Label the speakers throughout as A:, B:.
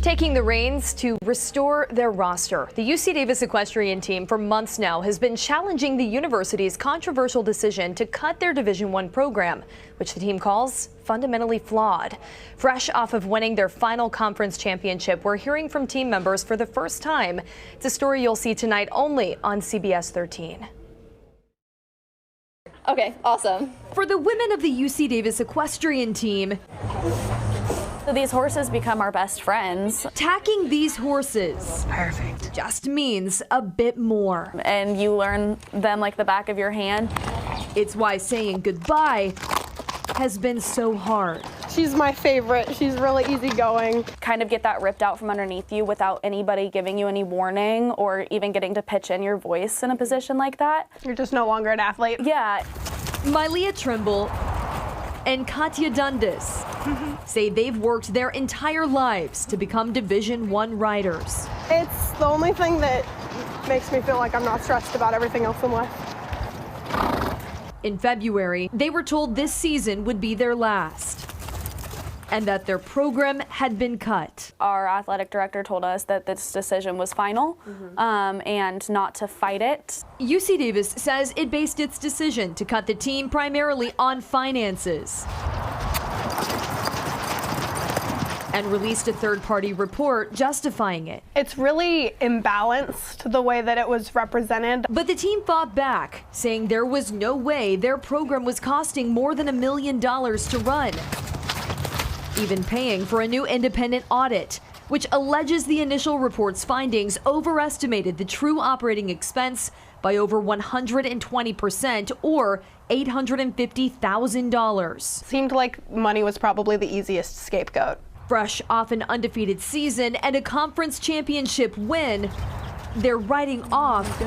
A: Taking the reins to restore their roster. The UC Davis equestrian team for months now has been challenging the university's controversial decision to cut their Division I program, which the team calls fundamentally flawed. Fresh off of winning their final conference championship, we're hearing from team members for the first time. It's a story you'll see tonight only on CBS 13.
B: Okay, awesome.
A: For the women of the UC Davis equestrian team,
B: so these horses become our best friends.
A: tacking these horses just means a bit more.
B: And you learn them like the back of your hand.
A: It's why saying goodbye has been so hard.
C: She's my favorite. She's really easygoing.
B: Kind of get that ripped out from underneath you without anybody giving you any warning or even getting to pitch in your voice in a position like that.
C: You're just no longer an athlete.
B: Yeah.
A: Mylea Trimble and Katya Dundas say they've worked their entire lives to become Division I riders.
C: It's the only thing that makes me feel like I'm not stressed about everything else in life.
A: In February, they were told this season would be their last and that their program had been cut.
B: Our athletic director told us that this decision was final and not to fight it.
A: UC Davis says it based its decision to cut the team primarily on finances and released a third-party report justifying it.
C: It's really imbalanced the way that it was represented.
A: But the team fought back, saying there was no way their program was costing more than $1 million to run, even paying for a new independent audit, which alleges the initial report's findings overestimated the true operating expense by over 120% or $850,000.
C: Seemed like money was probably the easiest scapegoat.
A: Fresh off an undefeated season and a conference championship win, they're riding off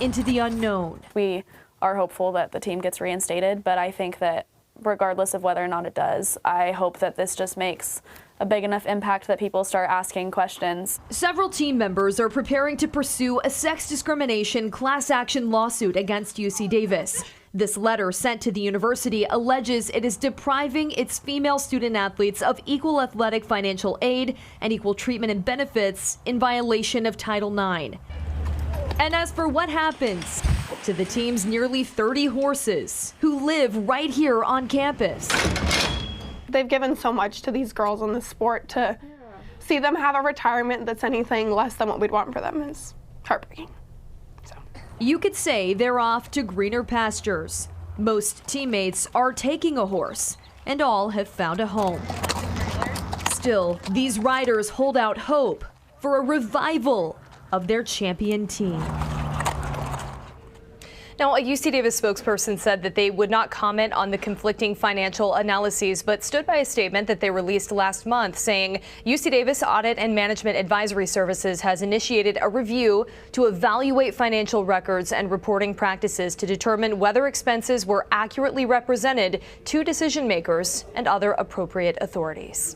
A: into the unknown.
B: We are hopeful that the team gets reinstated, but I think that regardless of whether or not it does, I hope that this just makes a big enough impact that people start asking questions.
A: Several team members are preparing to pursue a sex discrimination class action lawsuit against UC Davis. This letter sent to the university alleges it is depriving its female student athletes of equal athletic financial aid and equal treatment and benefits in violation of Title IX. And as for what happens to the team's nearly 30 horses who live right here on campus,
C: They've given so much to these girls in this sport. To see them have a retirement that's anything less than what we'd want for them is heartbreaking.
A: you could say they're off to greener pastures. Most teammates are taking a horse, and all have found a home. Still, these riders hold out hope for a revival of their champion team. Now, a UC Davis spokesperson said that they would not comment on the conflicting financial analyses, but stood by a statement that they released last month saying UC Davis Audit and Management Advisory Services has initiated a review to evaluate financial records and reporting practices to determine whether expenses were accurately represented to decision makers and other appropriate authorities.